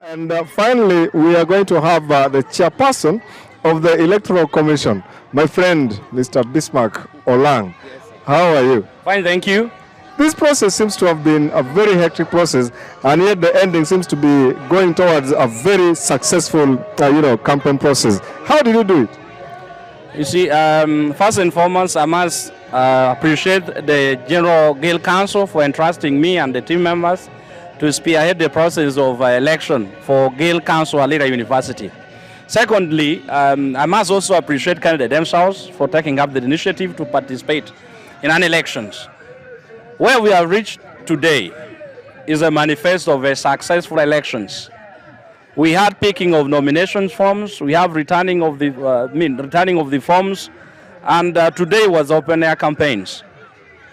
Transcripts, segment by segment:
And finally, we are going to have the chairperson of the Electoral Commission, my friend, Mr. BISMARK Olang. How are you? Fine, thank you. This process seems to have been a very hectic process, and yet the ending seems to be going towards a very successful, campaign process. How did you do it? You see, first and foremost, I must appreciate the General Guild Council for entrusting me and the team members to spearhead the process of election for Guild Council at Lira University. Secondly, I must also appreciate candidates themselves for taking up the initiative to participate in an elections. Where we have reached today is a manifesto of a successful elections. We had picking of nomination forms, we have returning of the forms, and today was open air campaigns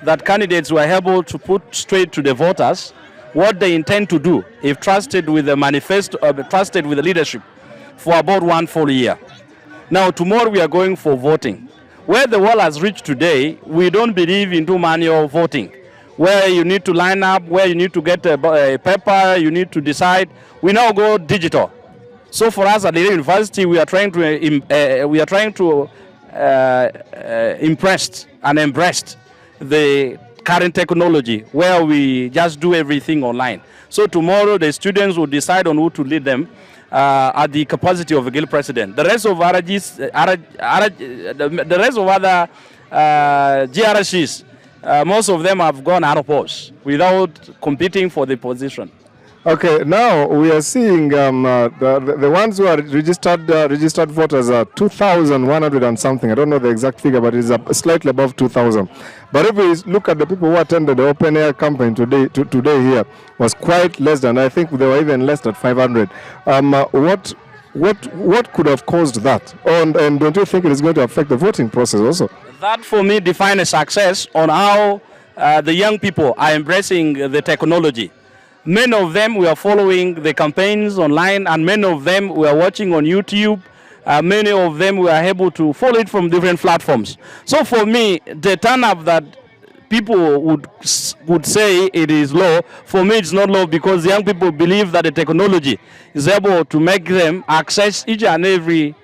that candidates were able to put straight to the voters what they intend to do if trusted with the manifesto, trusted with the leadership for about 1 full year. Now tomorrow we are going for voting. Where the world has reached today, we don't believe into manual voting, where you need to line up, where you need to get a paper, you need to decide. We now go digital. So for us at the university, we are trying to impress and embrace the current technology, where we just do everything online. So tomorrow the students will decide on who to lead them at the capacity of a guild president. The rest of other GRCs, most of them have gone out of post without competing for the position. Okay, now we are seeing the ones who are registered voters are 2,100 and something. I don't know the exact figure, but it's slightly above 2,000. But if we look at the people who attended the open air campaign today here, was quite less than, I think they were even less than 500. What could have caused that? And don't you think it is going to affect the voting process also? That for me defines a success on how the young people are embracing the technology. Many of them were following the campaigns online, and many of them were watching on YouTube. Many of them were able to follow it from different platforms. So for me, the turn-up that people would say it is low, for me it's not low, because young people believe that the technology is able to make them access each and every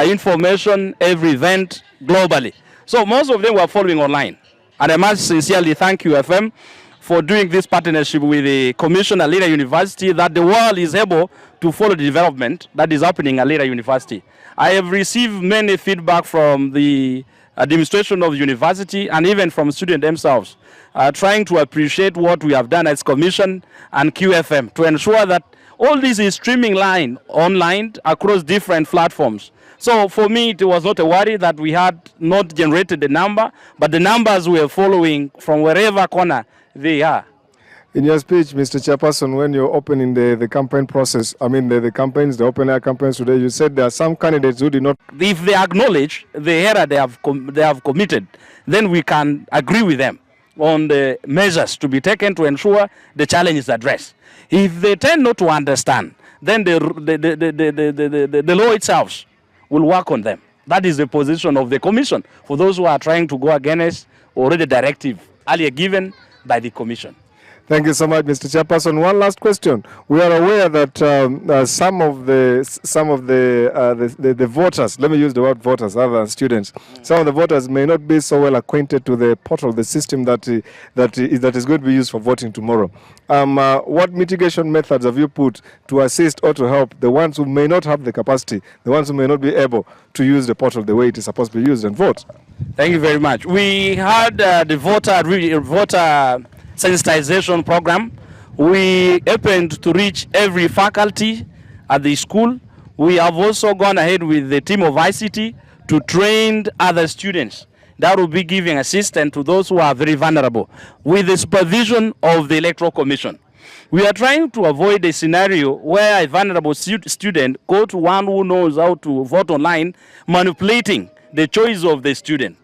information, every event globally. So most of them were following online. And I must sincerely thank UFM for doing this partnership with the Commission at Lira University, that the world is able to follow the development that is happening at Lira University. I have received many feedback from the administration of the university and even from students themselves, trying to appreciate what we have done as Commission and QFM to ensure that all this is streaming online across different platforms. So for me, it was not a worry that we had not generated the number, but the numbers we are following from wherever corner they are. In your speech, Mr. Chairperson, when you're opening the campaign process, the open air campaigns today, you said there are some candidates who did not. If they acknowledge the error they have committed, then we can agree with them on the measures to be taken to ensure the challenge is addressed. If they tend not to understand, then the law itself will work on them. That is the position of the Commission for those who are trying to go against already directive earlier given by the Commission. Thank you so much, Mr. Chairperson. One last question. We are aware that some of the voters, let me use the word voters rather than students, some of the voters may not be so well acquainted to the portal, the system that is going to be used for voting tomorrow. What mitigation methods have you put to assist or to help the ones who may not have the capacity, the ones who may not be able to use the portal the way it is supposed to be used and vote? Thank you very much. We had the voter sensitization program. We happened to reach every faculty at the school. We have also gone ahead with the team of ICT to train other students that will be giving assistance to those who are very vulnerable with the supervision of the Electoral Commission. We are trying to avoid a scenario where a vulnerable student go to one who knows how to vote online, manipulating the choice of the student.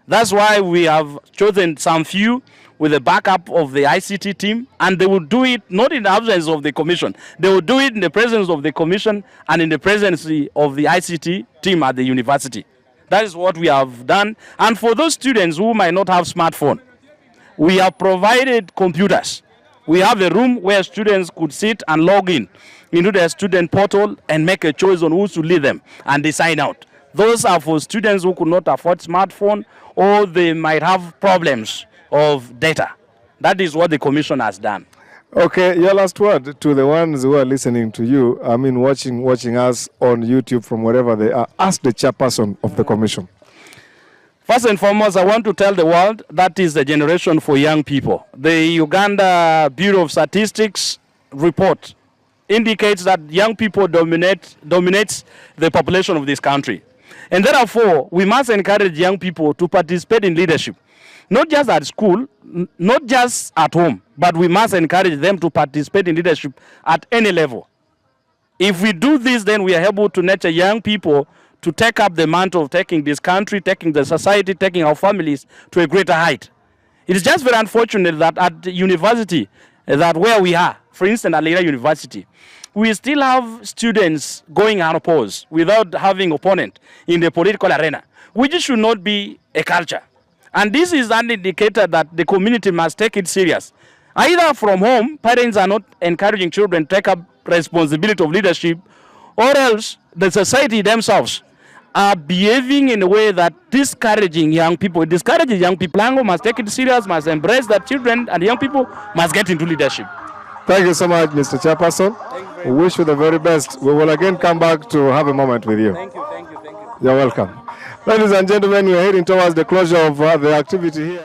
That's why we have chosen some few with the backup of the ICT team, and they will do it not in the absence of the Commission. They will do it in the presence of the Commission and in the presence of the ICT team at the university. That is what we have done. And for those students who might not have smartphone, we have provided computers. We have a room where students could sit and log in into their student portal and make a choice on who to lead them, and they sign out. Those are for students who could not afford smartphone, or they might have problems of data. That is what the commission has done. Okay, your last word to the ones who are listening to you, I mean watching us on YouTube from wherever they are. Ask the chairperson of the commission. First and foremost, I want to tell the world that is the generation for young people. The Uganda Bureau of Statistics report indicates that young people dominates the population of this country. And therefore, we must encourage young people to participate in leadership. Not just at school, not just at home, but we must encourage them to participate in leadership at any level. If we do this, then we are able to nurture young people to take up the mantle of taking this country, taking the society, taking our families to a greater height. It is just very unfortunate that at the university, that where we are, for instance, at Lira University, we still have students going unopposed without having opponent in the political arena, which should not be a culture. And this is an indicator that the community must take it serious. Either from home, parents are not encouraging children to take up responsibility of leadership, or else the society themselves are behaving in a way that discouraging young people. It discourages young people. Lango must take it serious, must embrace that children and young people must get into leadership. Thank you so much, Mr. Chairperson. We wish you the very best. We will again come back to have a moment with you. Thank you. You're welcome. Ladies and gentlemen, we're heading towards the closure of the activity here.